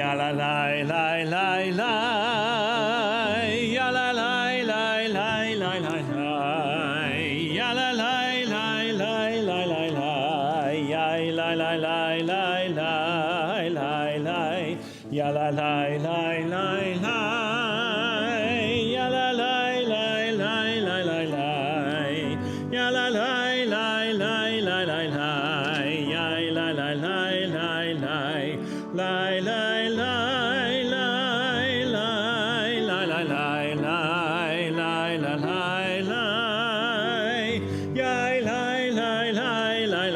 ya la la la la la, ya la la la la la la, ya la la la la la la la, ya la la la la la la la, ya la la la la la, ya la la la la la la la, ya la la la la la la la, ya la la la la la, la la la la la la la la la la la la, ya la la la la la la, la la la la la la, la la la la la,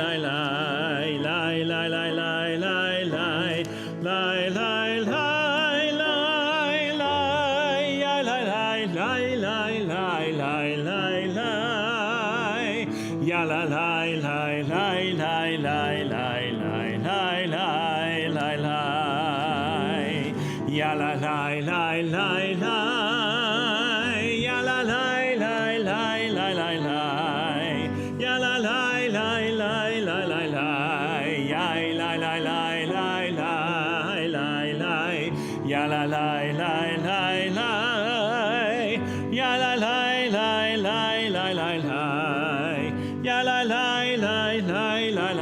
ya la la la la la la la la, ya la la la la la la la la la la, ya la la la la la, ya la la la la la la la, ya la la la la la la la, ya la la la la la la la, ya la la la la la, ya la la la la la la la, ya la la la la la la la,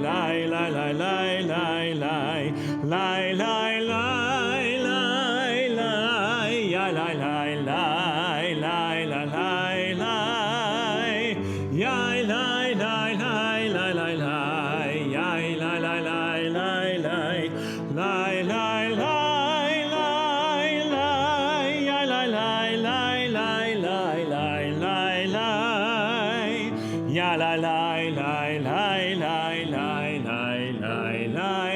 la la la la la la, la la la la la, ya la la la la la la la, ya la la la la la la, ya la la la la la, la la la la la, ya la la la la la la la la, ya la la la la la la la la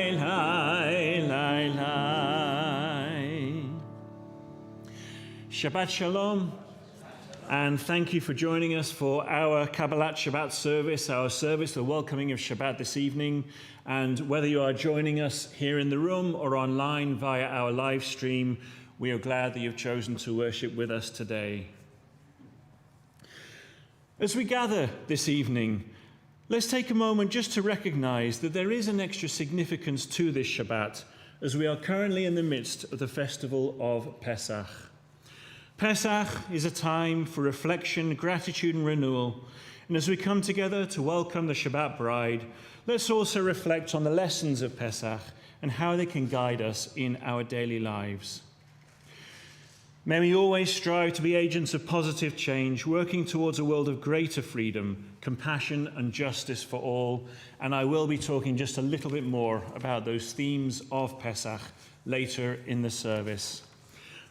la la la. Shabbat Shalom, and thank you for joining us for our Kabbalat Shabbat service, our service, the welcoming of Shabbat this evening. And whether you are joining us here in the room or online via our live stream, we are glad that you've chosen to worship with us today. As we gather this evening, let's take a moment just to recognize that there is an extra significance to this Shabbat, as we are currently in the midst of the festival of Pesach. Pesach is a time for reflection, gratitude, and renewal. And as we come together to welcome the Shabbat bride, let's also reflect on the lessons of Pesach and how they can guide us in our daily lives. May we always strive to be agents of positive change, working towards a world of greater freedom, compassion, and justice for all. And I will be talking just a little bit more about those themes of Pesach later in the service.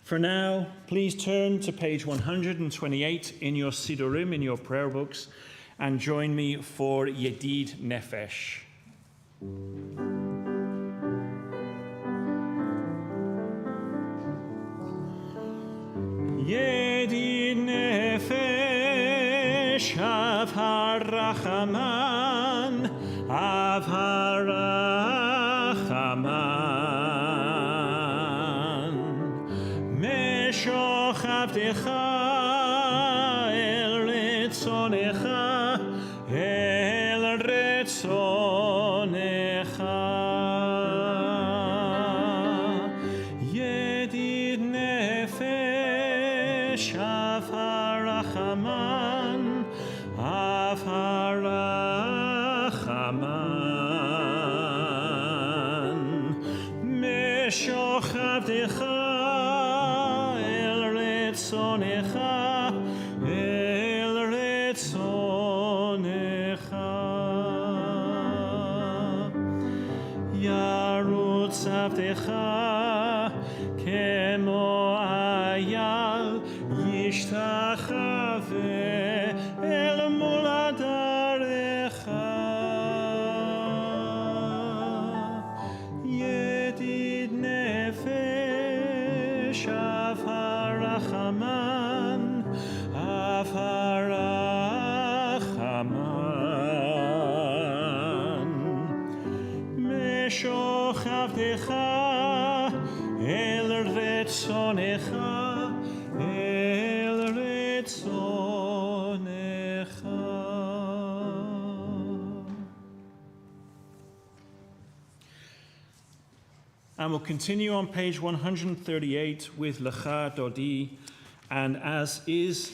For now, please turn to page 128 in your Sidurim, in your prayer books, and join me for Yedid Nefesh. Yedid Nefesh av harachaman, av harachaman, meshochevtecha el retzonecha, el retzonecha. Yedid Nefesh av harachaman, av harachaman, meshochevtecha el retzonecha, el retzonecha. Yarutz avtecha kemo ayal, yishtachave el muladarecha. Yedid nefesh av harachaman, av harachaman, meshochevtecha el retzonecha, el retzonecha. and we'll continue on page 138 with Lecha Dodi. And as is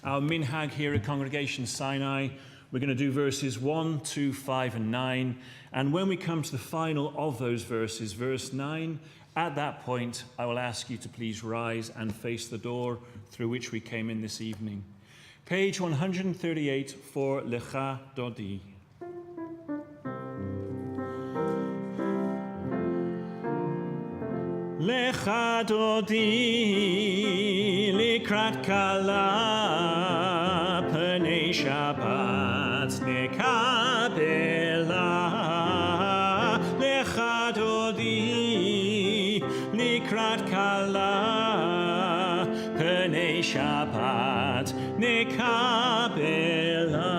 our minhag here at Congregation Sinai, we're going to do verses 1, 2, 5, and 9. And when we come to the final of those verses, verse 9, at that point, I will ask you to please rise and face the door through which we came in this evening. Page 138 for Lecha Dodi. Lecha Dodi likrat kala pnei Shabbat nekabela. Lecha Dodi likrat kala pnei Shabbat nekabela.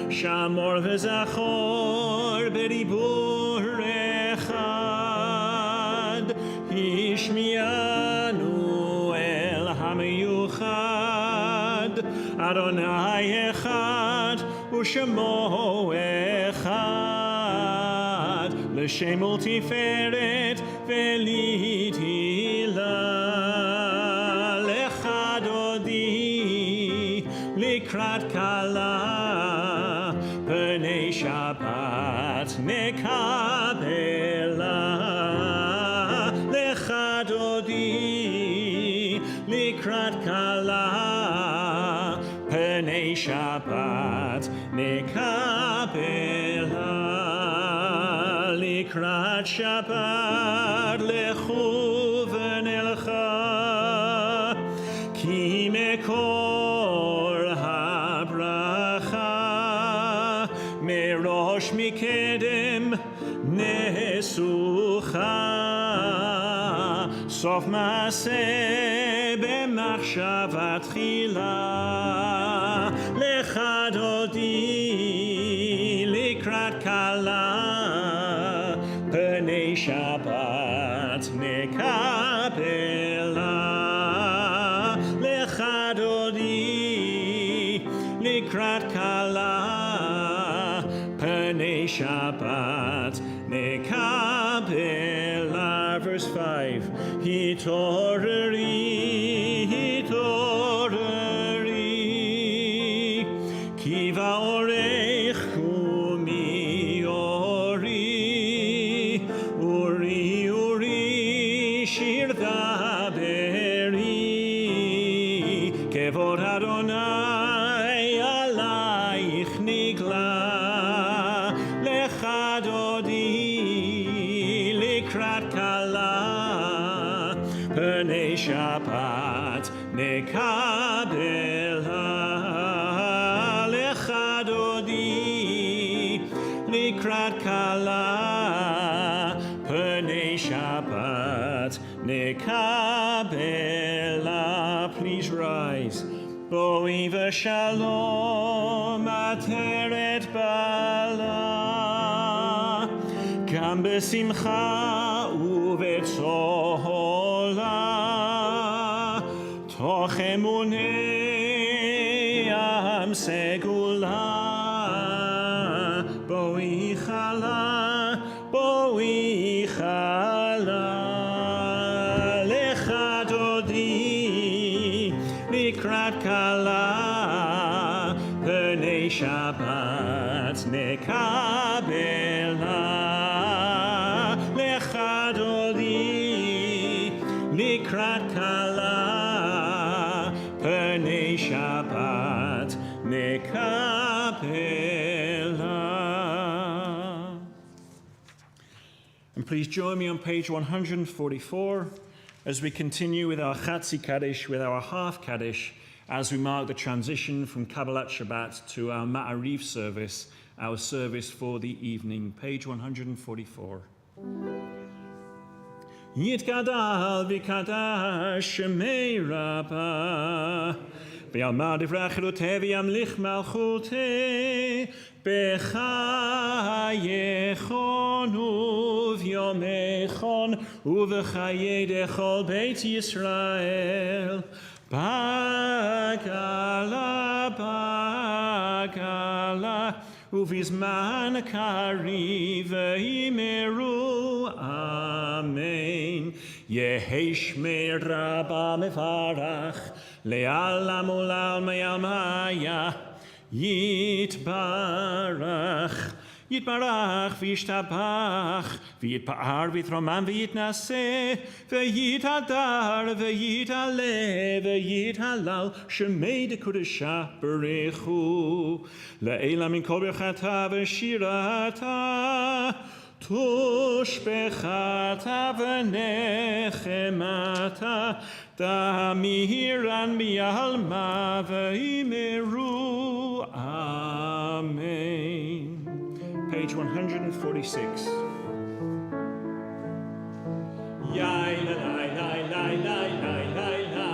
Shamor v'zachor beribur echad Ishmianu el hamiyuchad Adonai echad u'shemo echad L'shem ultiferet v'litila Lecha Dodi likrat kala pnei Shabbat nekabela Lecha Dodi likrat kala pnei Shabbat nekabela Likrat Shabbat lechu v'nelcha ki mekor habracha merosh mikedem nesucha sof maaseh b'machshavat tchila Lecha Dodi likrat kala pnei Shabbat nekabela Lecha Dodi likrat kala pnei Shabbat nekabela. Verse 5 Hitoreri, hitoreri ki va'orech kumi ori uri uri shir daberi kevod Adonai alayich nigla Lecha Dodi likrat kala pnei Shabbat nekabela Lecha Dodi likrat kala pnei Shabbat nekabela. Please rise. Boi v'shalom ateret bala Gam b'simcha u'betzola toch emunei am segula Boi chala, boi chala Lecha Dodi likrat kala pnei Shabbat nekabela Lecha Dodi likrat kala pnei Shabbat nekabela. And please join me on page 144 as we continue with our Chatzi Kaddish, with our half Kaddish, as we mark the transition from Kabbalat Shabbat to our Ma'ariv service, our service for the evening. Page 144. Yitgadal v'kadash shemei Rabbah v'yalmad divrei chilutei v'yamlich malchutei b'chayechon u'v'yomechon u'v'chayei dechol Beit Yisrael Bagala, bagala ובזמן קריב ויאמרו אמן. יהי שמי רבה מברך, לעלם ולעלמי עלמיה, יתברך. יתברך וישתבח, ויתפאר ויתרומם ויתנשא, ויתהדר ויתעלה ויתהלל, שמי דקודשה ברכו. לעילא מן כל ברכתה ושירתה, תושבחתה ונחמתה, תמירן בעלמא ויאמרו אמן. Page 146. Yai la la la la la la la la.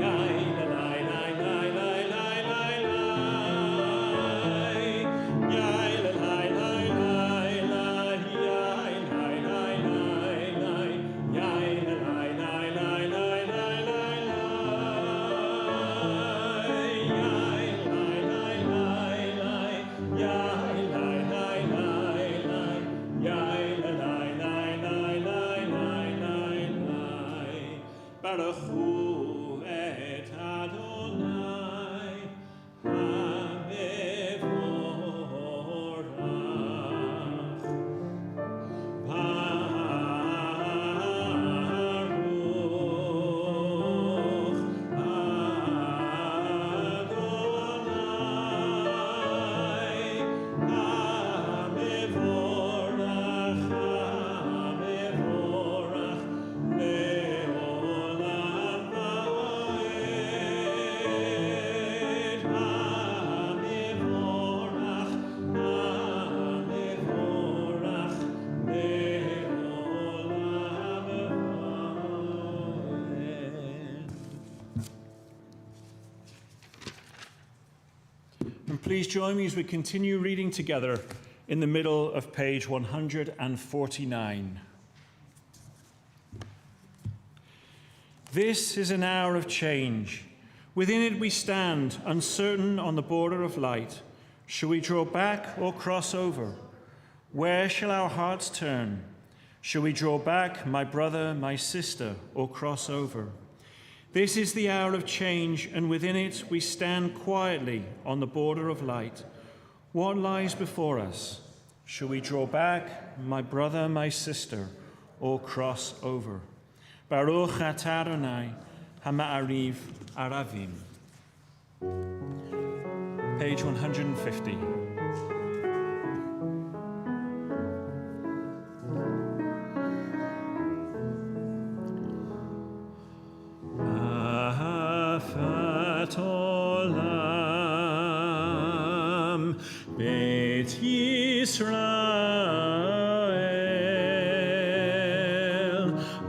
Yai la la la la la la la la. Yai la la la la la. Yai la la la la. Yai la la la la la la la. Baruchu et Adonai HaMevorach. Baruch Adonai HaMevorach, HaMevorach le'olam va'ed. HaMevorach, HaMevorach le'olam va'ed. And please join me as we continue reading together in the middle of page 149. This is an hour of change. Within it we stand, uncertain on the border of light. Shall we draw back or cross over? Where shall our hearts turn? Shall we draw back, my brother, my sister, or cross over? This is the hour of change, and within it we stand quietly on the border of light. What lies before us? Shall we draw back, my brother, my sister, or cross over? Baruch atah Adonai hama'ariv aravim. Page 150. Afat olam bet Yisrael,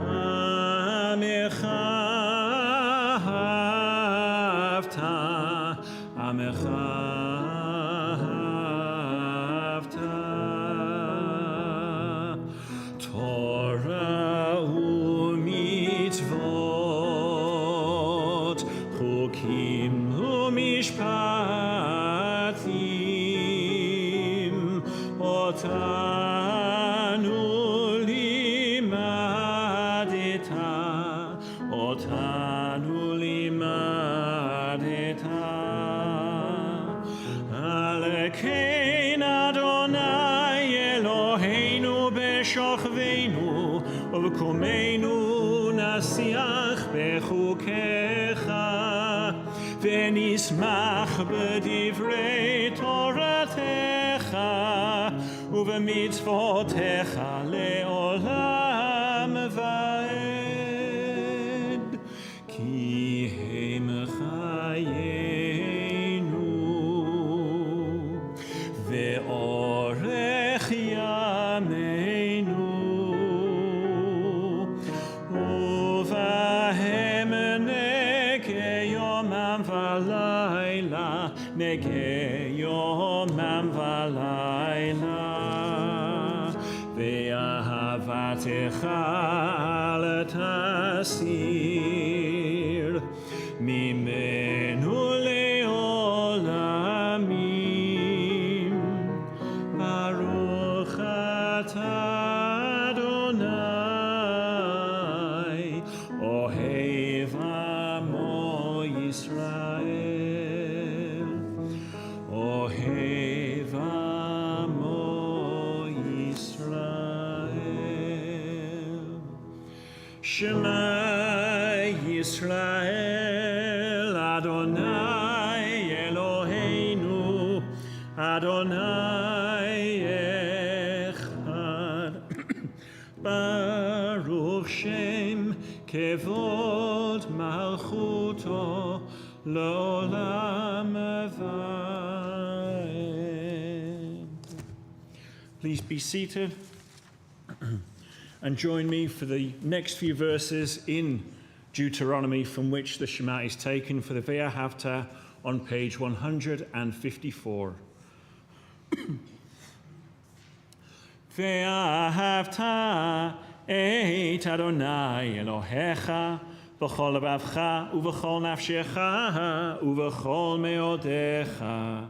amecha havta, amecha havta. Torah u'mitzvot, chukim u'mishpatim, otanu limadeta, otanu limadeta. Alekein Adonai Eloheinu b'shochveinu, u'v'kumeinu nasiach b'chukecha, v'nismach b'divrei toratecha, u'v'mitzvotecha le'olam va'ed. Ki hem chayenu ve'orech yameinu, uvahem nege yomam v'layla, nege yomam v'layla. Ve'ahavatecha al tasir, mimenu le'olamim. Ohev Amo Yisrael. Shema Yisrael, Adonai Eloheinu, Adonai Echad. Baruch Shem Kevod Malchuto L'olam Va'ed. Please be seated and join me for the next few verses in Deuteronomy, from which the Shema is taken, for the Ve'ahavta on page 154. Ve'ahavta et Adonai Elohecha v'chol lebavcha uv'chol nafshecha uv'chol meodecha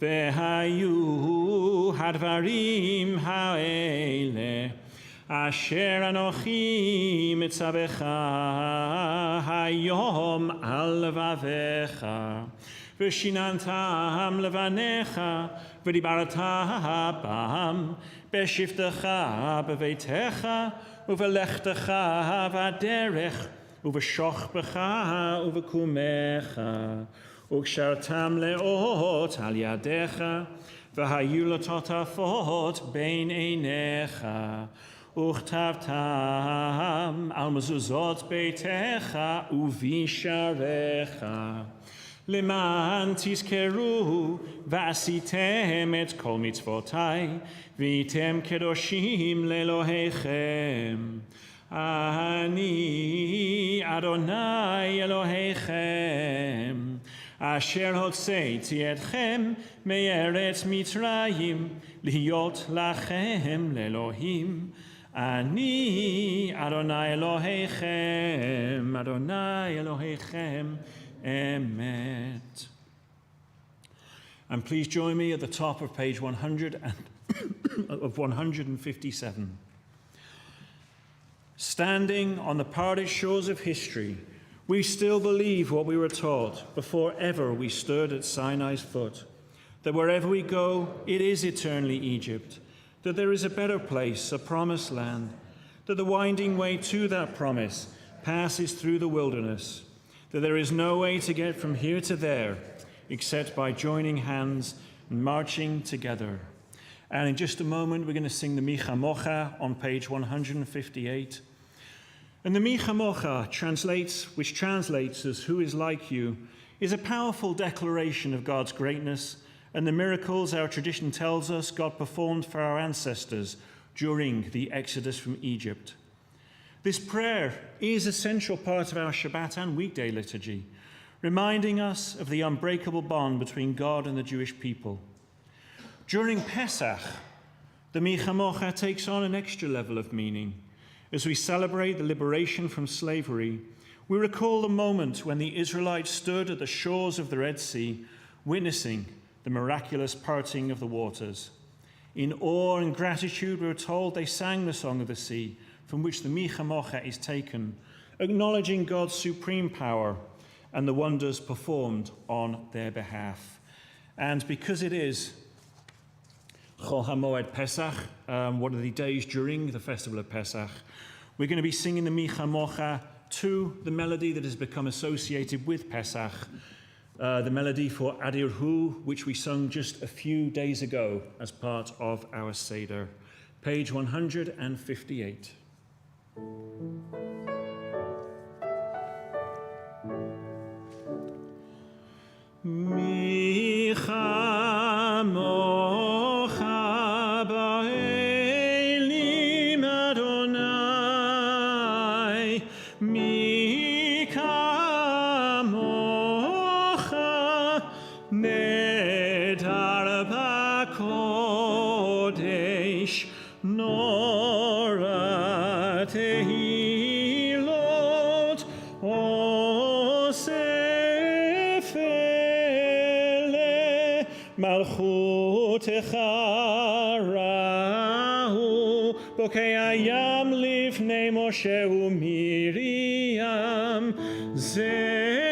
ve'hayu hadvarim ha'ele asher anochi mitzavecha hayom al levavecha v'shinantam levanecha v'dibaratam bam b'shivtecha b'veitecha uvelechtecha v'aderech uveshochbecha uvekumecha ukshartam leot al yadecha v'hayu lototafot bein einecha uchtavtam al mezuzot beitecha uvisharecha Leman tizkeru v'asitem et kol mitzvotai v'item kedoshim lelohechem. Ani Adonai Elohechem asher hotzeiti etchem me'eretz Mitzrayim liot lachem lelohim. Ani Adonai Elohechem, Adonai Elohechem. Emet. And please join me at the top of page 157. Standing on the parted shores of history, we still believe what we were taught before ever we stood at Sinai's foot, that wherever we go, it is eternally Egypt, that there is a better place, a promised land, that the winding way to that promise passes through the wilderness, that there is no way to get from here to there except by joining hands and marching together. And in just a moment, we're going to sing the Micha Mocha on page 158. And the Micha Mocha, which translates as "Who is like you," is a powerful declaration of God's greatness and the miracles our tradition tells us God performed for our ancestors during the Exodus from Egypt. This prayer is a central part of our Shabbat and weekday liturgy, reminding us of the unbreakable bond between God and the Jewish people. During Pesach, the Micha Mocha takes on an extra level of meaning. As we celebrate the liberation from slavery, we recall the moment when the Israelites stood at the shores of the Red Sea, witnessing the miraculous parting of the waters. In awe and gratitude, we're told they sang the Song of the Sea, from which the Micha Mocha is taken, acknowledging God's supreme power and the wonders performed on their behalf. And because it is Chol HaMoed Pesach, one of the days during the festival of Pesach, we're going to be singing the Micha Mocha to the melody that has become associated with Pesach, the melody for Adir Hu, which we sung just a few days ago as part of our Seder. Page 158. Micha Mocha ba'elim Adonai, Micha Mocha nedar ba'kodesh nora tehilot osefele malchutecha rahu bokei hayam lifnei Moshe u'Miriam zeh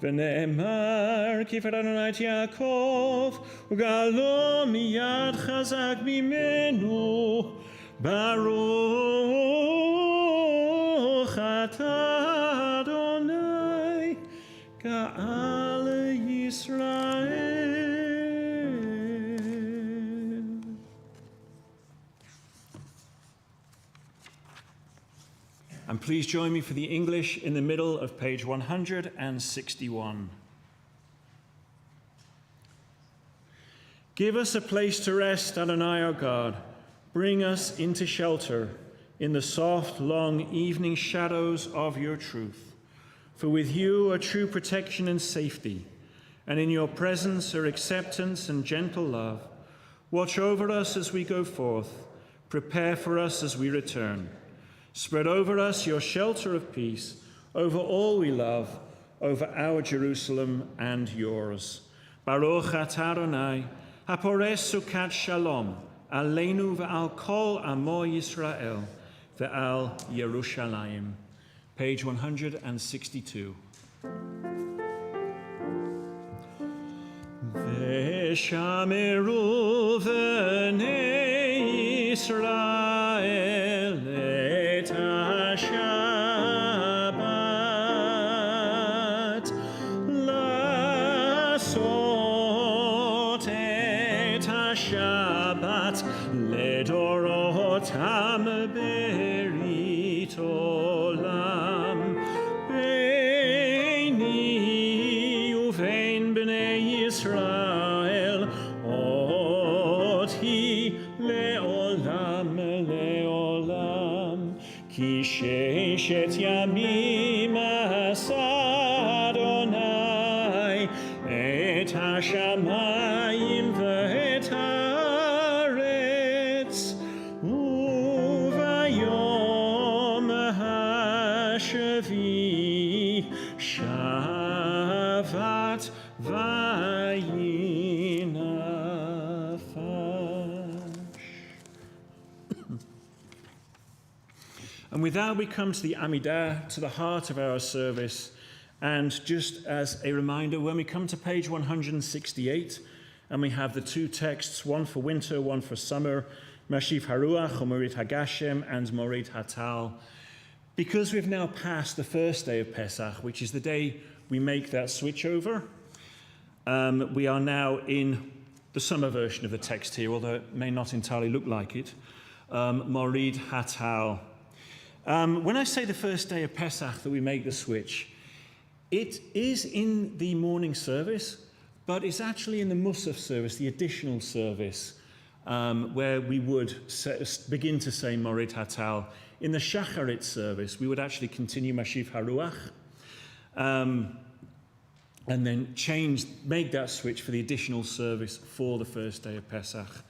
ונאמר כי פרענו את יעקב וגאלו מיד חזק ממנו ברוך אתה אדוני גאל ישראל. And please join me for the English in the middle of page 161. Give us a place to rest, Adonai our God. Bring us into shelter in the soft, long evening shadows of your truth. For with you are true protection and safety, and in your presence are acceptance and gentle love. Watch over us as we go forth. Prepare for us as we return. Spread over us your shelter of peace, over all we love, over our Jerusalem and yours. Baruch atah Adonai, hapores sukat shalom, aleinu ve'al kol amo Yisrael, ve'al Yerushalayim. Page 162. Ve'shameru v'nei Yisrael Shabbat lasot et Shabbat ledorotam berit olam beini uvein bnei Yisrael oti leolam leolam ki sheshet yamim asa Adonai et hashamayim ve'et haaretz uvayom hashavi shavat vayinafash. And with that, we come to the Amidah, to the heart of our service. And just as a reminder, when we come to page 168, and we have the two texts, one for winter, one for summer, Mashiv Haruach, or Morit Hagashem, and Morit Hatal, because we've now passed the first day of Pesach, which is the day we make that switch over, we are now in the summer version of the text here, although it may not entirely look like it, Morit Hatal. When I say the first day of Pesach that we make the switch, it is in the morning service, but it's actually in the Musaf service, the additional service, where we would begin to say Morit Hatal. In the Shacharit service, we would actually continue Mashiv Haruach, and then make that switch for the additional service for the first day of Pesach.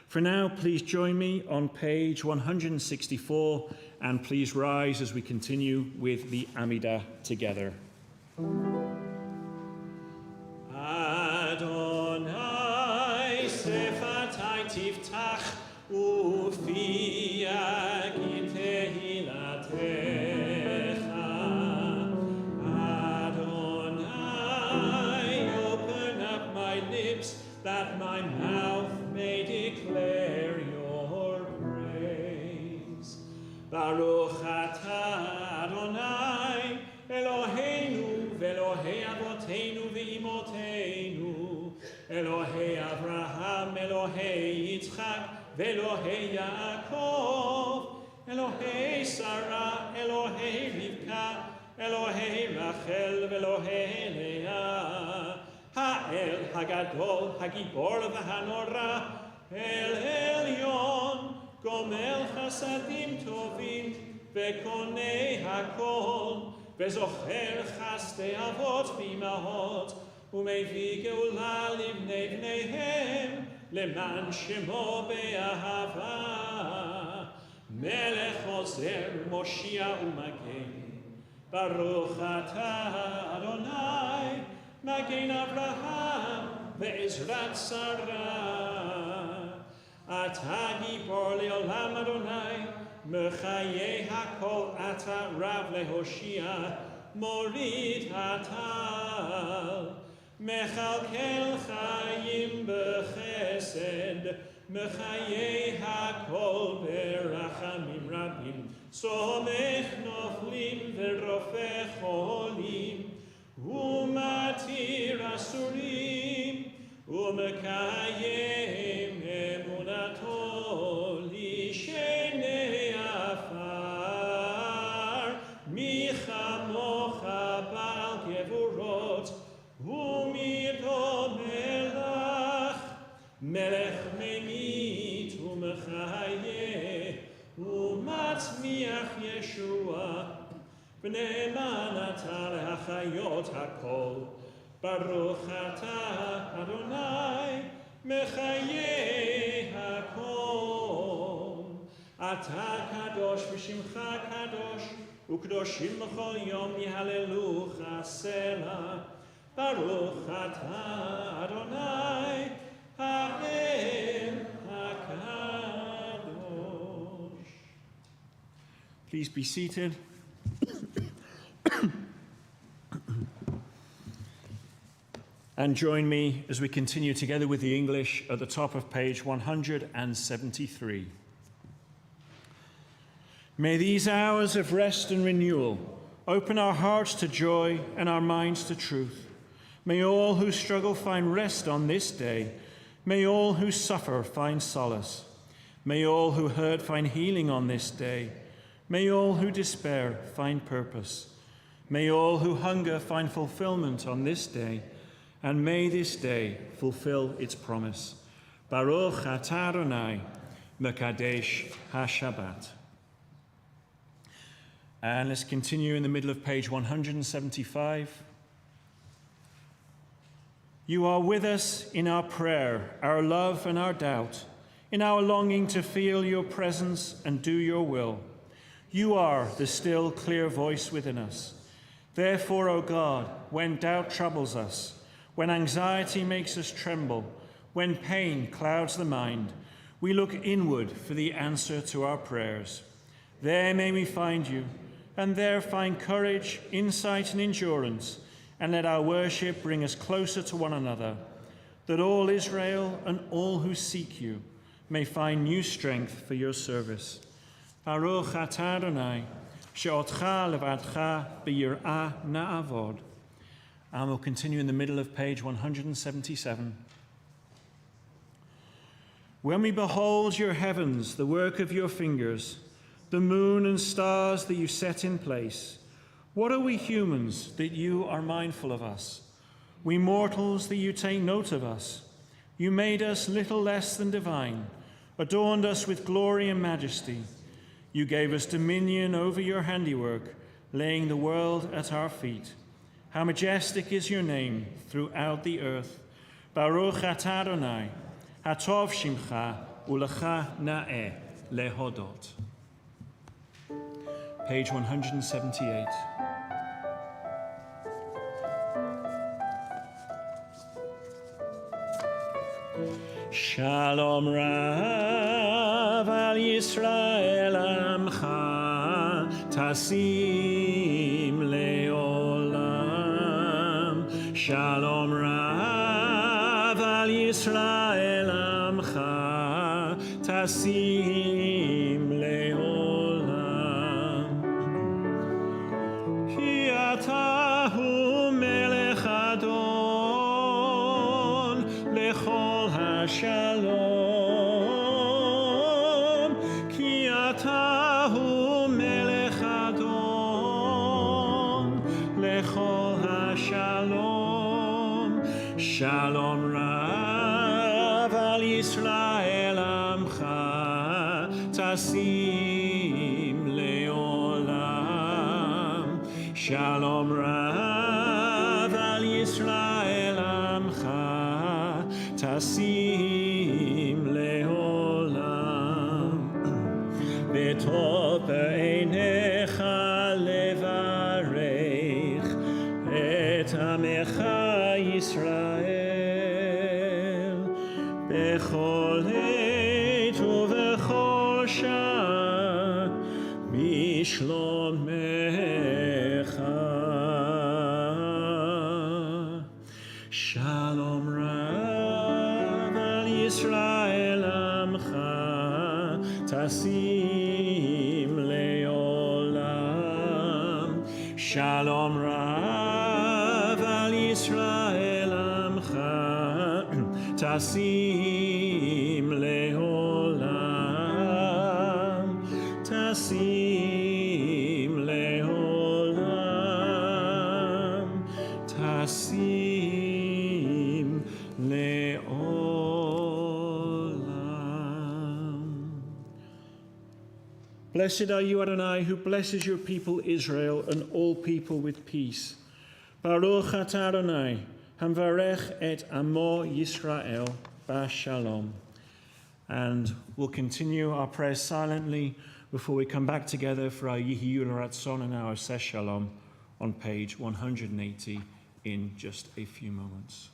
For now, please join me on page 164, and please rise as we continue with the Amidah together. Adonai sefatai tiftach ufi yagid tehilatecha. Adonai, open up my lips that my mouth may declare your praise. Baruch atah Adonai Eloheinu Elohei Avoteinu ve'imoteinu, Elohei Avraham, Elohei Yitzchak, ve'Elohei Yaakov, Elohei Sarah, Elohei Rivka, Elohei Rachel, ve'Elohei Leah, Ha'el Hagadol, Hagibor v'Hanora, El Elyon, Gomel Chasadim Tovim, ve'Konei Hakol, וזוכר חסדי אבות ואימהות, ומביא גאולה לבני בניהם, למען שמו באהבה. מלך עוזר, מושיע ומגן, ברוך אתה אדוני, מגן אברהם ועזרת שרה. אתה גיבור לעולם אדוני, מחיי הכל אתה רב להושיע, מוריד הטל, מכלכל חיים בחסד, מחיי הכל ברחמים רבים, סומך נופלים ורופא חולים, ומתיר אסורים, ומקיים אמונתו לשני עפר, מי כמוך בעל גבורות, ומידו מלך, מלך ממית ומחיה, ומצמיח ישועה, ונאמן אתה להחיות הכל. ברוך אתה אדוני מחיי הכל. אתה קדוש ושמך קדוש, וקדושים בכל יום יהללוך סלע. ברוך אתה אדוני האל הקדוש. Please be seated. And join me as we continue together with the English at the top of page 173. May these hours of rest and renewal open our hearts to joy and our minds to truth. May all who struggle find rest on this day. May all who suffer find solace. May all who hurt find healing on this day. May all who despair find purpose. May all who hunger find fulfillment on this day. And may this day fulfill its promise. Baruch atah Adonai, Mekadesh HaShabbat. And let's continue in the middle of page 175. You are with us in our prayer, our love and our doubt, in our longing to feel your presence and do your will. You are the still, clear voice within us. Therefore, O God, when doubt troubles us, when anxiety makes us tremble, when pain clouds the mind, we look inward for the answer to our prayers. There may we find you, and there find courage, insight, and endurance, and let our worship bring us closer to one another, that all Israel and all who seek you may find new strength for your service. Baruch atah Adonai, she'otcha levadcha b'yir'ah na'avod. And we'll continue in the middle of page 177. When we behold your heavens, the work of your fingers, the moon and stars that you set in place, what are we humans that you are mindful of us? We mortals that you take note of us. You made us little less than divine, adorned us with glory and majesty. You gave us dominion over your handiwork, laying the world at our feet. How majestic is your name throughout the earth. Baruch atah Adonai, hatov shimcha ulecha na'eh lehodot. Page 178. Shalom Rav al Yisrael amcha tasim leolam. Shalom Rav al Yisrael amcha tasim leolam. Ki atahu melech adon lechol Shalom, ki atahu melech adon lechol hashalom. Shalom Rav al Yisrael amcha tasim leolam. Shalom Rav al Yisrael amcha tasim leolam. V'tov b'einecha levarech et amecha Yisrael b'chol עת ובכל שעה בשלום Shalom Rav al Yisrael Amcha Tasim Leolam. Shalom Rav al Yisrael Amcha Tasim Leolam. Tasim Leolam. Tasim Leolam. Blessed are you, Adonai, who blesses your people Israel and all people with peace. Baruch atah Adonai, hamvarech et amo Yisrael b'shalom. And we'll continue our prayers silently before we come back together for our Yihiyu L'Ratzon and our Seh Shalom on page 180 in just a few moments.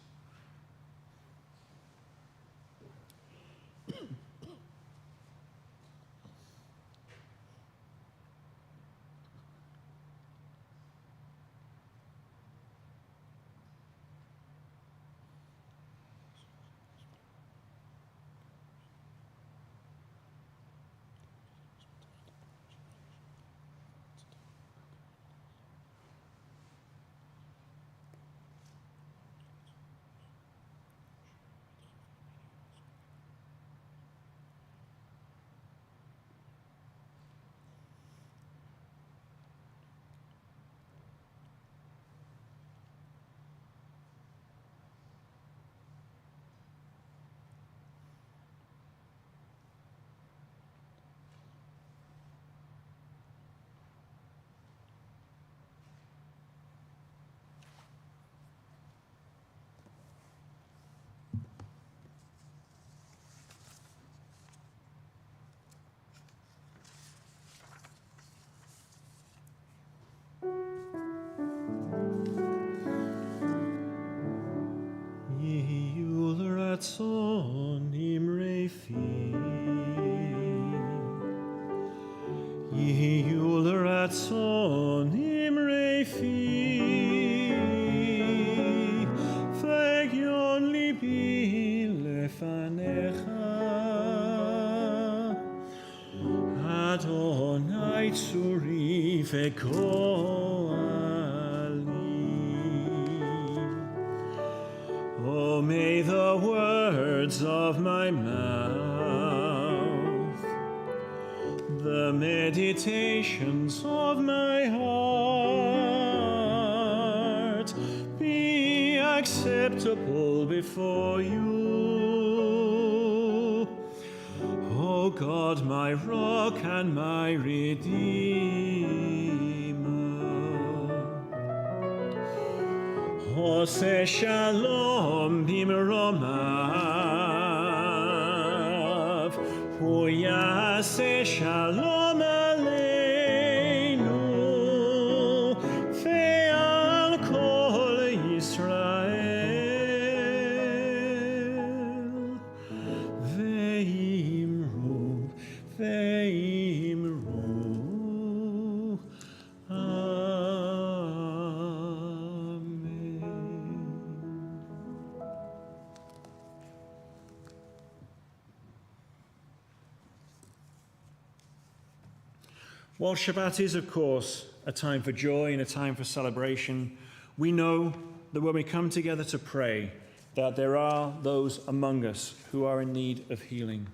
Yihiyu L'Ratzon Imrei Fi. Yihiyu L'Ratzon Imrei Fi. V'egyon libi lefanecha. Adonai tzuri v'go'ali. Oh, may the words of my mouth, the meditations of my heart be acceptable before you, O God, my rock and my redeemer. Oseh shalom bimromav, hu yaseh shalom aleinu, ve'al kol Yisrael, ve'imru, ve'imru. While Shabbat is, of course, a time for joy and a time for celebration, we know that when we come together to pray, that there are those among us who are in need of healing.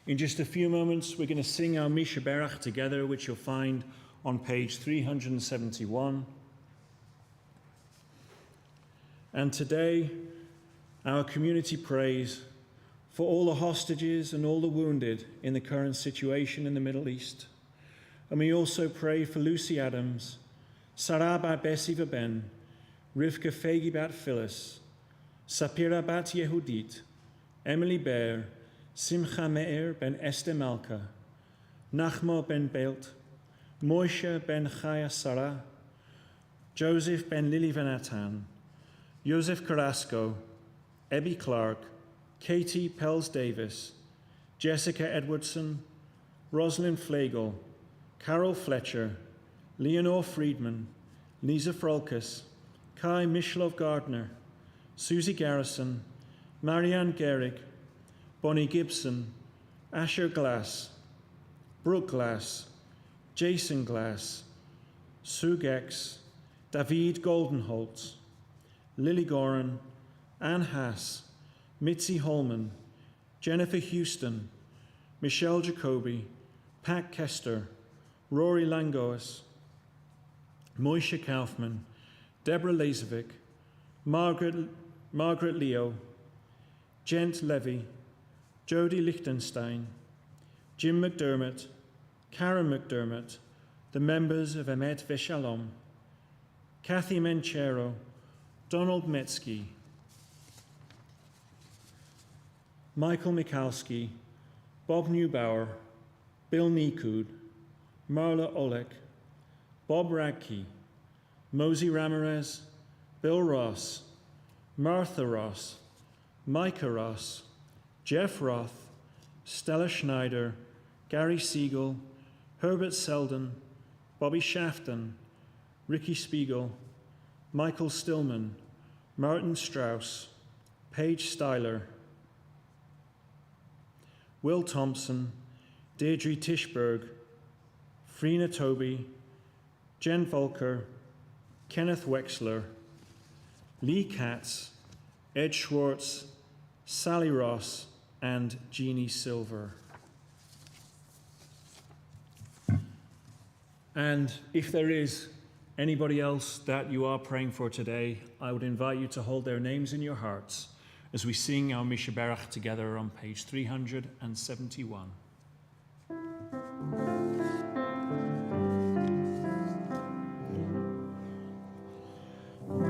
In just a few moments, we're going to sing our Misha Berach together, which you'll find on page 371. And today, our community prays for all the hostages and all the wounded in the current situation in the Middle East. And we also pray for Lucy Adams, Sarah bat Bessie Vaben, Rivka Fegi bat Phyllis, Sapira bat Yehudit, Emily Baer, Simcha Meir ben Esther Malka, Nachmo ben Belt, Moshe ben Chaya Sarah, Joseph ben Lily Vanatan, Joseph Carrasco, Ebby Clark, Katie Pels Davis, Jessica Edwardson, Rosalind Flegel, Carol Fletcher, Leonore Friedman, Lisa Frolkes, Kai Mishlov Gardner, Susie Garrison, Marianne Gehrig, Bonnie Gibson, Asher Glass, Brooke Glass, Jason Glass, Sue Gex, David Goldenholtz, Lily Goran, Anne Haas, Mitzi Holman, Jennifer Houston, Michelle Jacoby, Pat Kester, Rory Langois, Moisha Kaufman, Deborah Lazovic, Margaret Leo, Gent Levy, Jody Lichtenstein, Jim McDermott, Karen McDermott, the members of Emet Veshalom, Kathy Menchero, Donald Metzke, Michael Mikalski, Bob Neubauer, Bill Nikud, Marla Olek, Bob Radke, Mosey Ramirez, Bill Ross, Martha Ross, Micah Ross, Jeff Roth, Stella Schneider, Gary Siegel, Herbert Selden, Bobby Shafton, Ricky Spiegel, Michael Stillman, Martin Strauss, Paige Styler, Will Thompson, Deirdre Tischberg, Frina Toby, Jen Volker, Kenneth Wexler, Lee Katz, Ed Schwartz, Sally Ross, and Jeannie Silver. And if there is anybody else that you are praying for today, I would invite you to hold their names in your hearts as we sing our Misha Berach together on page 371.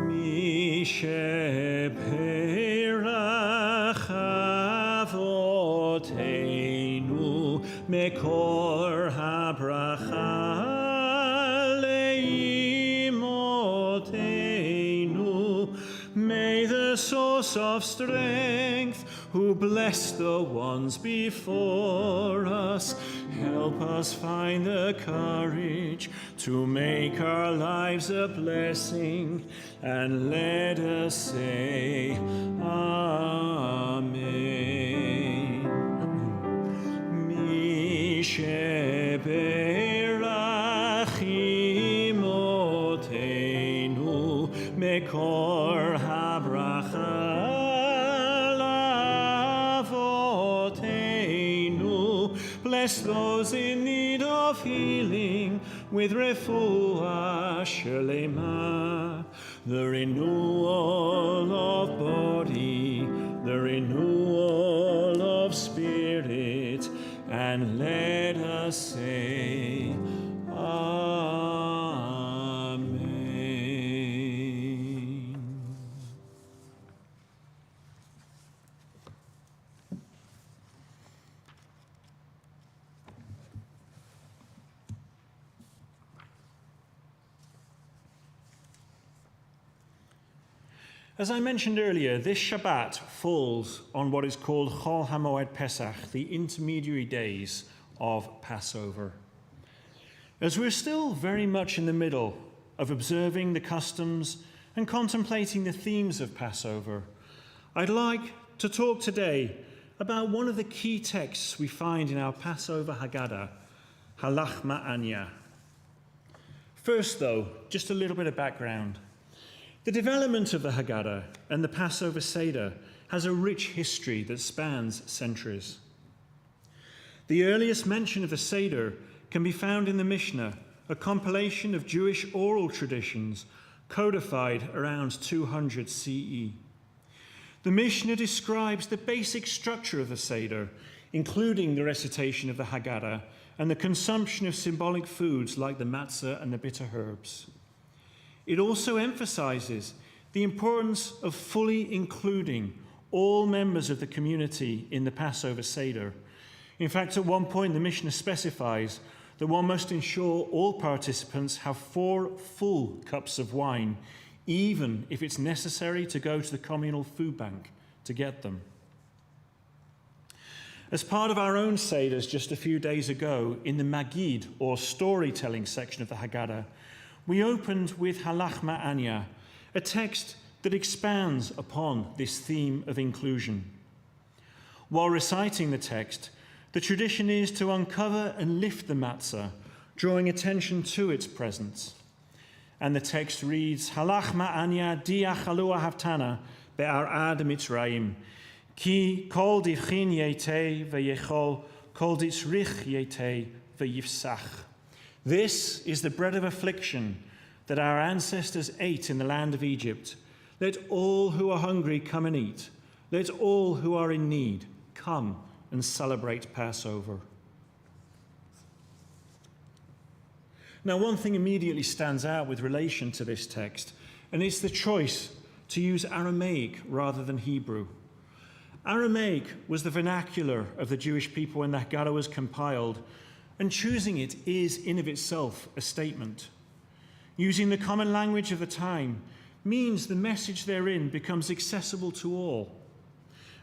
Misha Berach Avotenu Mekor HaBracha May the source of strength, who bless the ones before us, help us find the courage to make our lives a blessing, and let us say, Amen. Mishe Berach Imotenu Mekor Bless those in need of healing with refuah shelema, the renewal of body, the renewal of spirit, and let us say, Amen. As I mentioned earlier, this Shabbat falls on what is called Chol HaMoed Pesach, the intermediary days of Passover. As we're still very much in the middle of observing the customs and contemplating the themes of Passover, I'd like to talk today about one of the key texts we find in our Passover Haggadah, Halach Ma'anya. First, though, just a little bit of background. The development of the Haggadah and the Passover Seder has a rich history that spans centuries. The earliest mention of the Seder can be found in the Mishnah, a compilation of Jewish oral traditions codified around 200 CE. The Mishnah describes the basic structure of the Seder, including the recitation of the Haggadah and the consumption of symbolic foods like the matzah and the bitter herbs. It also emphasizes the importance of fully including all members of the community in the Passover Seder. In fact, at one point, the Mishnah specifies that one must ensure all participants have 4 full cups of wine, even if it's necessary to go to the communal food bank to get them. As part of our own Seders just a few days ago, in the Magid, or storytelling section of the Haggadah, we opened with Halach Ma'anya, a text that expands upon this theme of inclusion. While reciting the text, the tradition is to uncover and lift the matzah, drawing attention to its presence. And the text reads, Halach Ma'anya diachalu haftana be'ar ad Mitzrayim, ki kol dichin yete ve'yechol kol ditzrich yete ve'yifsach. This is the bread of affliction that our ancestors ate in the land of Egypt. Let all who are hungry come and eat. Let all who are in need come and celebrate Passover. Now, one thing immediately stands out with relation to this text, and it's the choice to use Aramaic rather than Hebrew. Aramaic was the vernacular of the Jewish people when the Haggadah was compiled, and choosing it is in of itself a statement. Using the common language of the time means the message therein becomes accessible to all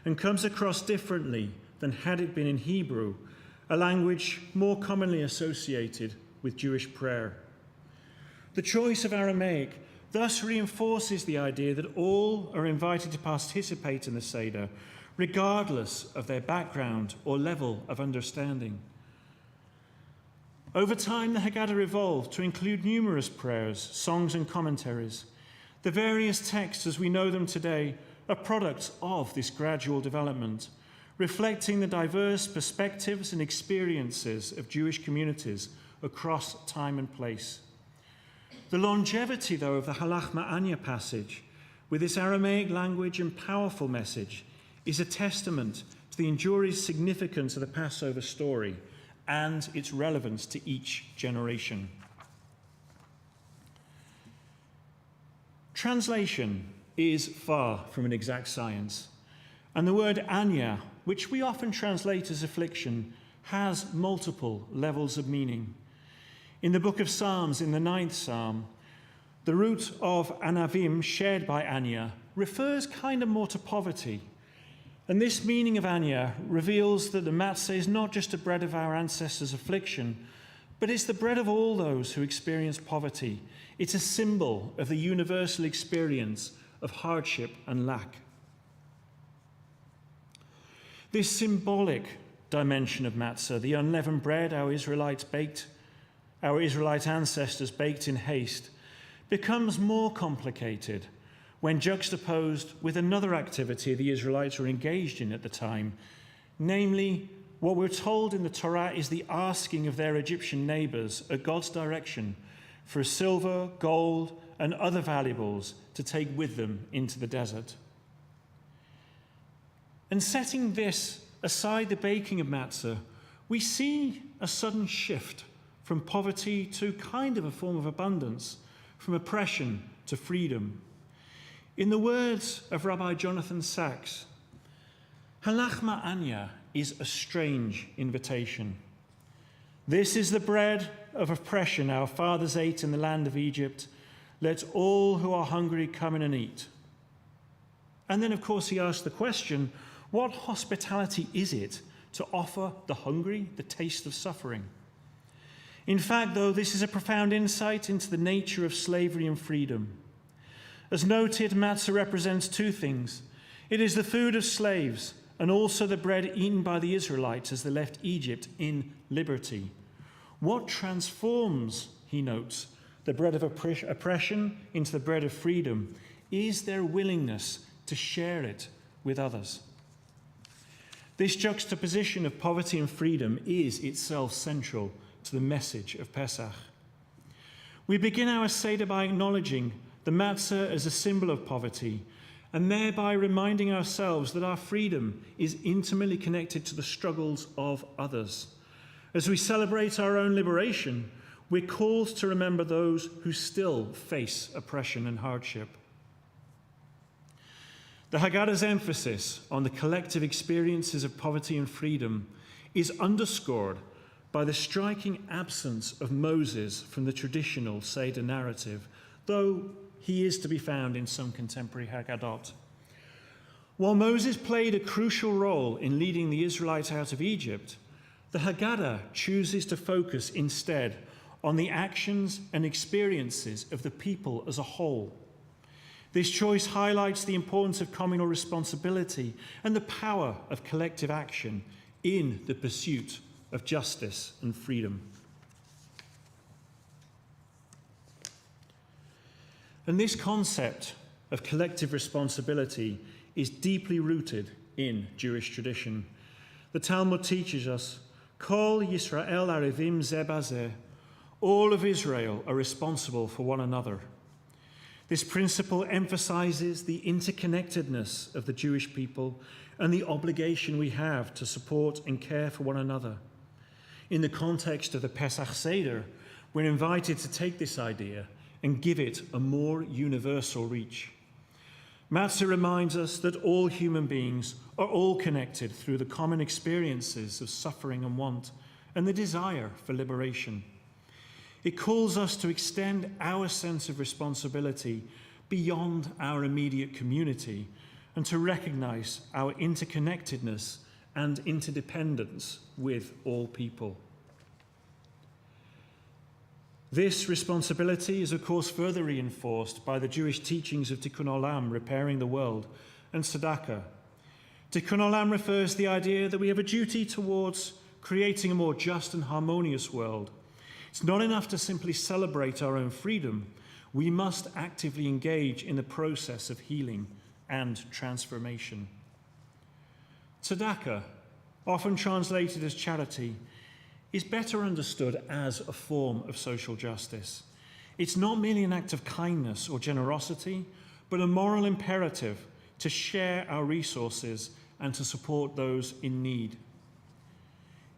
and comes across differently than had it been in Hebrew, a language more commonly associated with Jewish prayer. The choice of Aramaic thus reinforces the idea that all are invited to participate in the Seder, regardless of their background or level of understanding. Over time, the Haggadah evolved to include numerous prayers, songs, and commentaries. The various texts as we know them today are products of this gradual development, reflecting the diverse perspectives and experiences of Jewish communities across time and place. The longevity, though, of the Halach Ma'anya passage, with its Aramaic language and powerful message, is a testament to the enduring significance of the Passover story and its relevance to each generation. Translation is far from an exact science, and the word anya, which we often translate as affliction, has multiple levels of meaning. In the book of Psalms, in the 9th Psalm, the root of anavim, shared by anya, refers kind of more to poverty. And this meaning of anya reveals that the matzah is not just a bread of our ancestors' affliction, but it's the bread of all those who experience poverty. It's a symbol of the universal experience of hardship and lack. This symbolic dimension of matzah, the unleavened bread our Israelite ancestors baked in haste, becomes more complicated when juxtaposed with another activity the Israelites were engaged in at the time, namely, what we're told in the Torah is the asking of their Egyptian neighbors at God's direction for silver, gold, and other valuables to take with them into the desert. And setting this aside, the baking of matzah, we see a sudden shift from poverty to kind of a form of abundance, from oppression to freedom. In the words of Rabbi Jonathan Sachs, Halach Ma'anya is a strange invitation. This is the bread of oppression our fathers ate in the land of Egypt. Let all who are hungry come in and eat. And then, of course, he asked the question, what hospitality is it to offer the hungry the taste of suffering? In fact, though, this is a profound insight into the nature of slavery and freedom. As noted, matzah represents two things. It is the food of slaves and also the bread eaten by the Israelites as they left Egypt in liberty. What transforms, he notes, the bread of oppression into the bread of freedom is their willingness to share it with others. This juxtaposition of poverty and freedom is itself central to the message of Pesach. We begin our Seder by acknowledging the matzah as a symbol of poverty, and thereby reminding ourselves that our freedom is intimately connected to the struggles of others. As we celebrate our own liberation, we're called to remember those who still face oppression and hardship. The Haggadah's emphasis on the collective experiences of poverty and freedom is underscored by the striking absence of Moses from the traditional Seder narrative, though he is to be found in some contemporary Haggadot. While Moses played a crucial role in leading the Israelites out of Egypt, the Haggadah chooses to focus instead on the actions and experiences of the people as a whole. This choice highlights the importance of communal responsibility and the power of collective action in the pursuit of justice and freedom. And this concept of collective responsibility is deeply rooted in Jewish tradition. The Talmud teaches us, Kol Yisrael arivim ze bazeh, all of Israel are responsible for one another. This principle emphasizes the interconnectedness of the Jewish people and the obligation we have to support and care for one another. In the context of the Pesach Seder, we're invited to take this idea and give it a more universal reach. Matzah reminds us that all human beings are all connected through the common experiences of suffering and want and the desire for liberation. It calls us to extend our sense of responsibility beyond our immediate community and to recognize our interconnectedness and interdependence with all people. This responsibility is, of course, further reinforced by the Jewish teachings of Tikkun Olam, repairing the world, and tzedakah. Tikkun Olam refers to the idea that we have a duty towards creating a more just and harmonious world. It's not enough to simply celebrate our own freedom. We must actively engage in the process of healing and transformation. Tzedakah, often translated as charity, is better understood as a form of social justice. It's not merely an act of kindness or generosity, but a moral imperative to share our resources and to support those in need.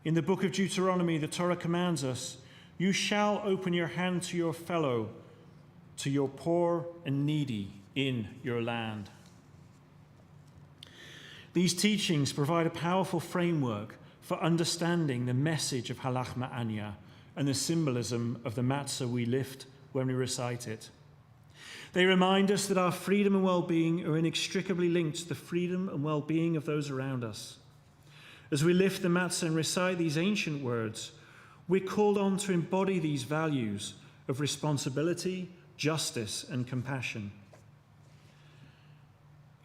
In the book of Deuteronomy, the Torah commands us, "You shall open your hand to your fellow, to your poor and needy in your land." These teachings provide a powerful framework for understanding the message of Halach Ma'anya and the symbolism of the matzah we lift when we recite it. They remind us that our freedom and well-being are inextricably linked to the freedom and well-being of those around us. As we lift the matzah and recite these ancient words, we're called on to embody these values of responsibility, justice, and compassion.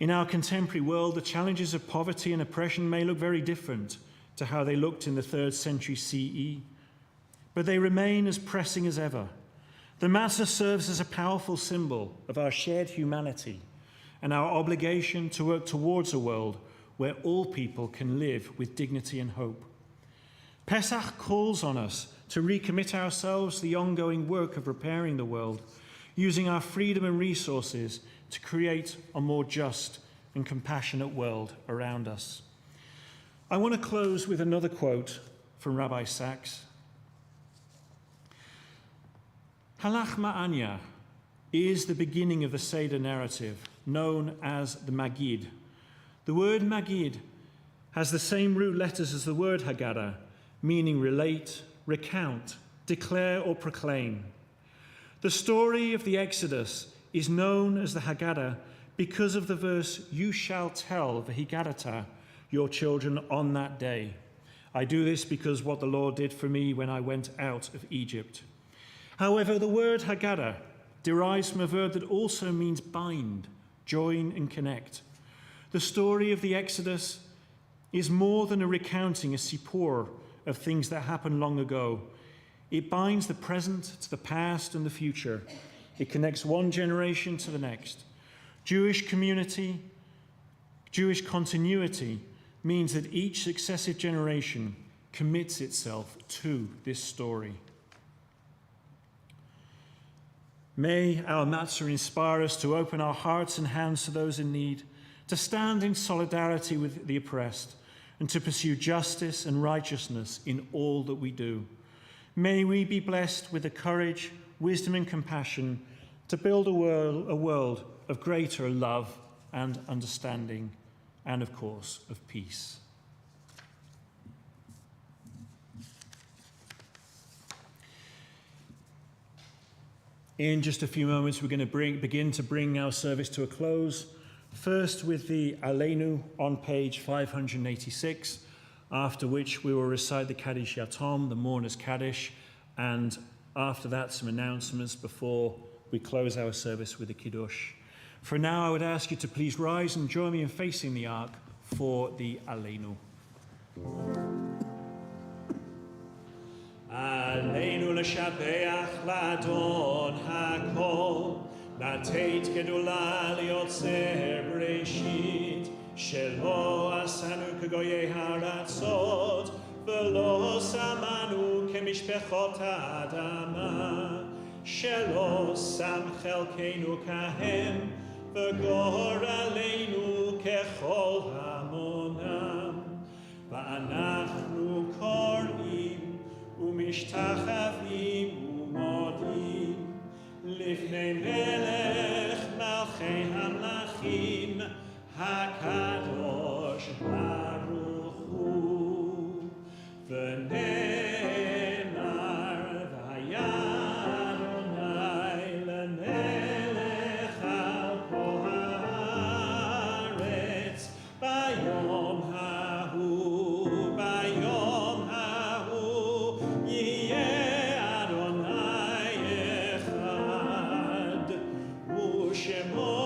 In our contemporary world, the challenges of poverty and oppression may look very different to how they looked in the 3rd century CE, but they remain as pressing as ever. The matzah serves as a powerful symbol of our shared humanity and our obligation to work towards a world where all people can live with dignity and hope. Pesach calls on us to recommit ourselves to the ongoing work of repairing the world, using our freedom and resources to create a more just and compassionate world around us. I want to close with another quote from Rabbi Sachs. Halach Ma'anya is the beginning of the Seder narrative, known as the Magid. The word Magid has the same root letters as the word Haggadah, meaning relate, recount, declare, or proclaim. The story of the Exodus is known as the Haggadah because of the verse, "You shall tell the Haggadah your children on that day. I do this because what the Lord did for me when I went out of Egypt." However, the word Haggadah derives from a verb that also means bind, join, and connect. The story of the Exodus is more than a recounting, a sipur of things that happened long ago. It binds the present to the past and the future. It connects one generation to the next. Jewish community, Jewish continuity means that each successive generation commits itself to this story. May our matzah inspire us to open our hearts and hands to those in need, to stand in solidarity with the oppressed, and to pursue justice and righteousness in all that we do. May we be blessed with the courage, wisdom, and compassion to build a world of greater love and understanding, and of course, of peace. In just a few moments, we're going to begin to bring our service to a close. First with the Aleinu on page 586, after which we will recite the Kaddish Yatom, the Mourner's Kaddish, and after that some announcements before we close our service with the Kiddush. For now, I would ask you to please rise and join me in facing the ark for the Aleinu. Aleinu l'shabeach l'adon hakol, לתת גדולה ליוצר בראשית, שלא עשנו כגויי הארצות, ולא שמנו כמשפחות האדמה, שלא שם חלקנו כהם, וגורלנו ככל המונם. ואנחנו קוראים ומשתחווים ומודים, לפני מלך מלכי המלכים, הקדוש ברוך הוא. ונאמר והיה אדוני למלך על כל הארץ, ביום ההוא, ביום ההוא, יהיה אדוני אחד, ושמו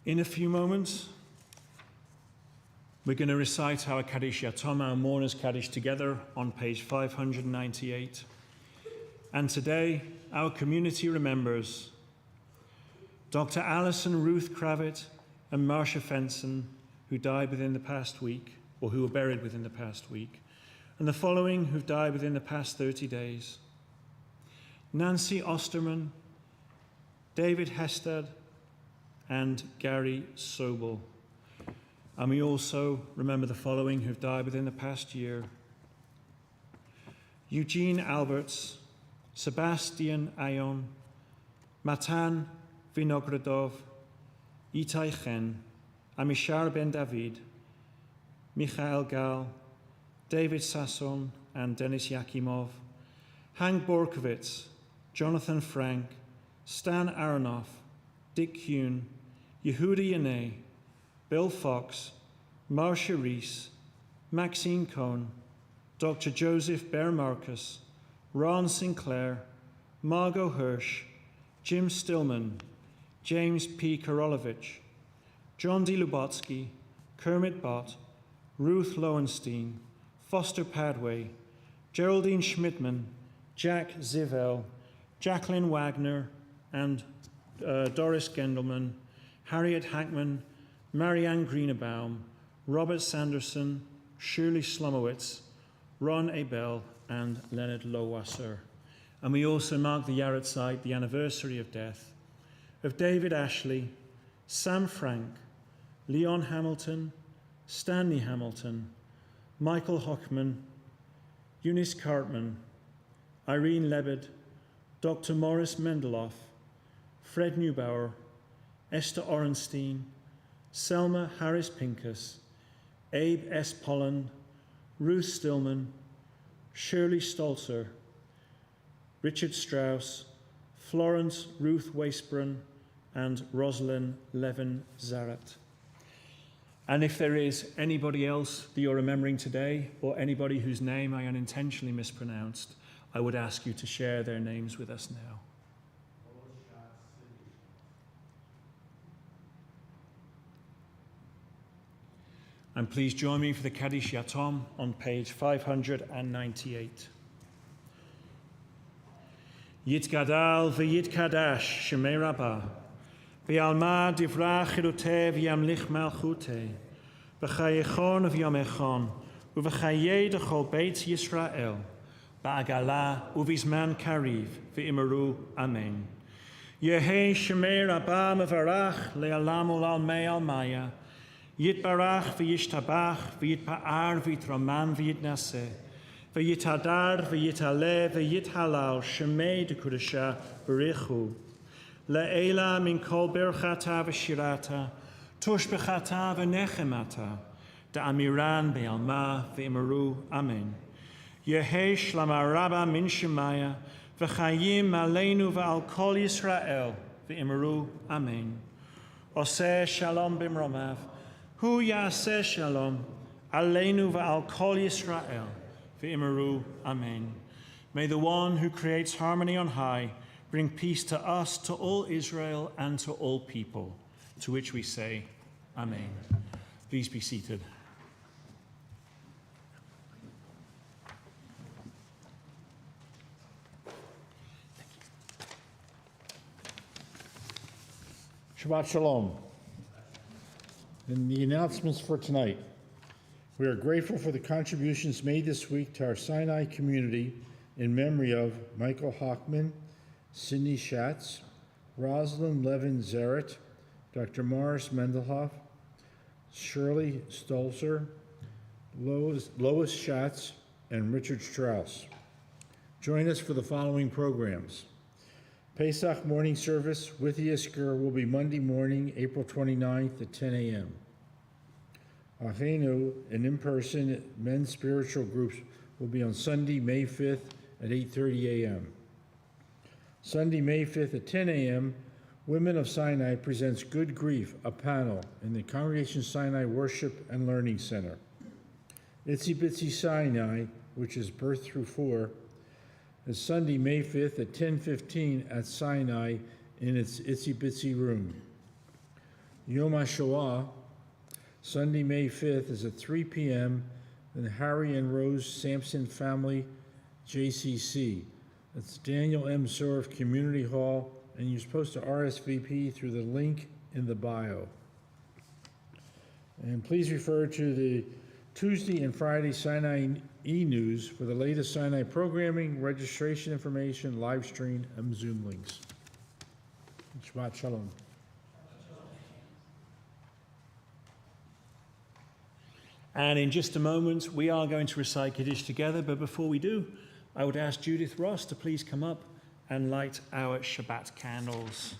In a few moments, we're going to recite our Kaddish Yatom, our Mourner's Kaddish, together on page 598. And today, our community remembers Dr. Alison Ruth Kravitz and Marcia Fenson, who died within the past week, or who were buried within the past week, and the following who've died within the past 30 days. Nancy Osterman, David Hestad, and Gary Sobel. And we also remember the following who've died within the past year. Eugene Alberts, Sebastian Ayon, Matan Vinogradov, Itai Chen, Amishar Ben David, Michael Gal, David Sasson and Denis Yakimov, Hank Borkowitz, Jonathan Frank, Stan Aronoff, Dick Kuhn, Yehuda Yaneh, Bill Fox, Marcia Reese, Maxine Cohn, Dr. Joseph Bear Marcus, Ron Sinclair, Margot Hirsch, Jim Stillman, James P. Karolovich, John D. Lubotsky, Kermit Bott, Ruth Lowenstein, Foster Padway, Geraldine Schmidtman, Jack Zivell, Jacqueline Wagner, and Doris Gendelman, Harriet Hackman, Marianne Greenebaum, Robert Sanderson, Shirley Slomowitz, Ron Abel, and Leonard Lowasser. And we also mark the Yahrzeit, the anniversary of death, of David Ashley, Sam Frank, Leon Hamilton, Stanley Hamilton, Michael Hochman, Eunice Cartman, Irene Lebed, Dr. Morris Mendeloff, Fred Neubauer, Esther Orenstein, Selma Harris Pincus, Abe S. Polland, Ruth Stillman, Shirley Stolzer, Richard Strauss, Florence Ruth Wacebrun, and Rosalind Levin Zarat. And if there is anybody else that you're remembering today, or anybody whose name I unintentionally mispronounced, I would ask you to share their names with us now. And please join me for the Kaddish Yatom on page 598. Yitgadal v'yitkadash shemei rabbah, v'alma divrach chiluteh v'yamlich malchuteh, v'chayechon v'yamechon, u'v'chayeh d'chol beit Yisrael, ba'agala u'vizman kariv v'imaru amen. Yehei shemei rabbah mevarach le'alam u'lalmei almaya, Yitbarach v'yishtabach v'yitpa'ar v'yitraman v'yitnaseh v'yitadar v'yitaleh v'yithalal shemei dekudasha b'richu le'ela min kol berchata v'shirata tush b'chata v'nechemata da'amiran be'alma v'imaru amen. Yehesh lamaraba min shemaya v'chayim aleinu v'al kol Yisrael v'imaru amen. Oseh shalom b'mromav hu yaseh shalom aleinu v'al kol Yisrael v'imaru amen. May the one who creates harmony on high bring peace to us, to all Israel, and to all people, to which we say amen. Please be seated. Shabbat Shalom. In the announcements for tonight, we are grateful for the contributions made this week to our Sinai community in memory of Michael Hockman, Cindy Schatz, Rosalind Levin-Zeret, Dr. Morris Mendelhoff, Shirley Stolzer, Lois Schatz, and Richard Strauss. Join us for the following programs. Pesach morning service with Yizkor will be Monday morning, April 29th at 10 a.m. Achenu, an in-person men's spiritual groups, will be on Sunday, May 5th at 8:30 a.m. Sunday, May 5th at 10 a.m., Women of Sinai presents Good Grief, a panel in the Congregation Sinai Worship and Learning Center. Itsy Bitsy Sinai, which is birth through 4, is Sunday, May 5th at 10:15 at Sinai in its Itsy Bitsy room. Yom HaShoah, Sunday, May 5th is at 3 p.m. in the Harry and Rose Sampson Family JCC. That's Daniel M. Sorf Community Hall, and you're supposed to RSVP through the link in the bio. And please refer to the Tuesday and Friday Sinai e-news for the latest Sinai programming, registration information, live stream, and Zoom links. Shabbat Shalom. And in just a moment, we are going to recite Kiddush together, but before we do, I would ask Judith Ross to please come up and light our Shabbat candles.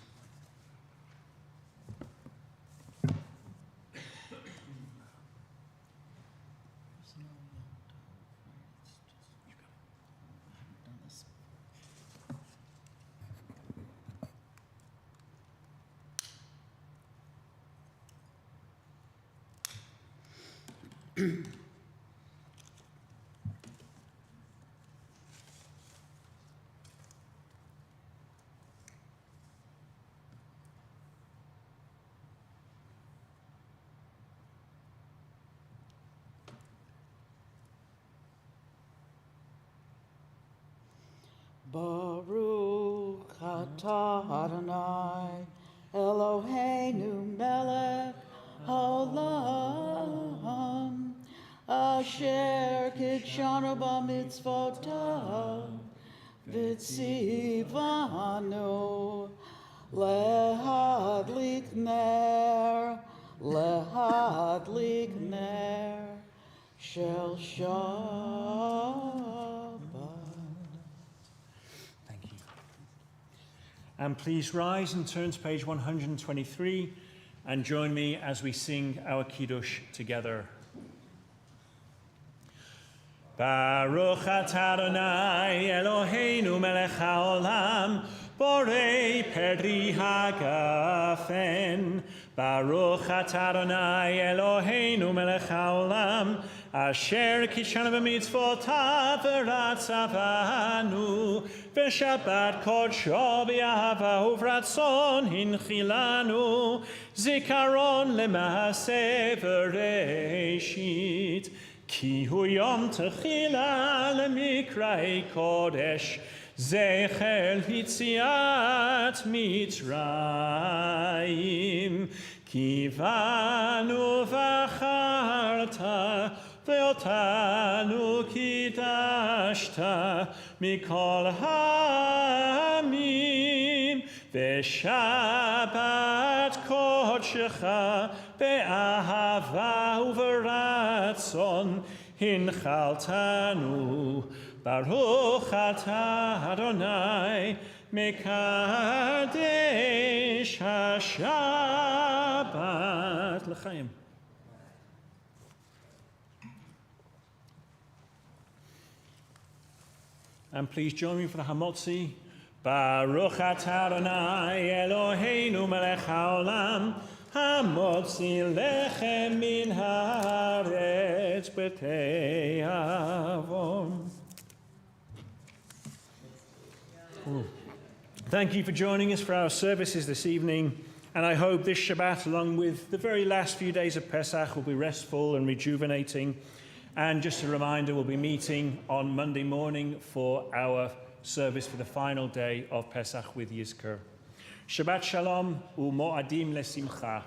Baruch atah Adonai Eloheinu melech haolam asher kitshanu b'mitzvotav v'tzivanu lehadlik ner shel Shabbat. Thank you. And please rise and turn to page 123 and join me as we sing our Kiddush together. Baruch atah Adonai Eloheinu melech haolam borei peri hagafen. Baruch atah Adonai Eloheinu melech haolam asher kitshanu b'mitzvotav v'ratzavanu v'shabbat kodsho b'ahava uvratzon hinchilanu zikaron lema'aseh v'reishit ki hu yom techila lemikrai kodesh zechel hitziat mitzrayim kivanu v'acharta ve'otanu kidashta mikol ha'amim ושבת קודשך באהבה וברצון הנחלתנו. ברוך אתה אדוני מקדש השבת לחיים. And please join me for the Hamotzi. Baruch atah Adonai Eloheinu melech haolam, hamotzi lechem min haaretz b'tei avon. Thank you for joining us for our services this evening, and I hope this Shabbat, along with the very last few days of Pesach, will be restful and rejuvenating. And just a reminder, we'll be meeting on Monday morning for our service for the final day of Pesach with Yizkor. Shabbat Shalom u'mo'adim lesimcha.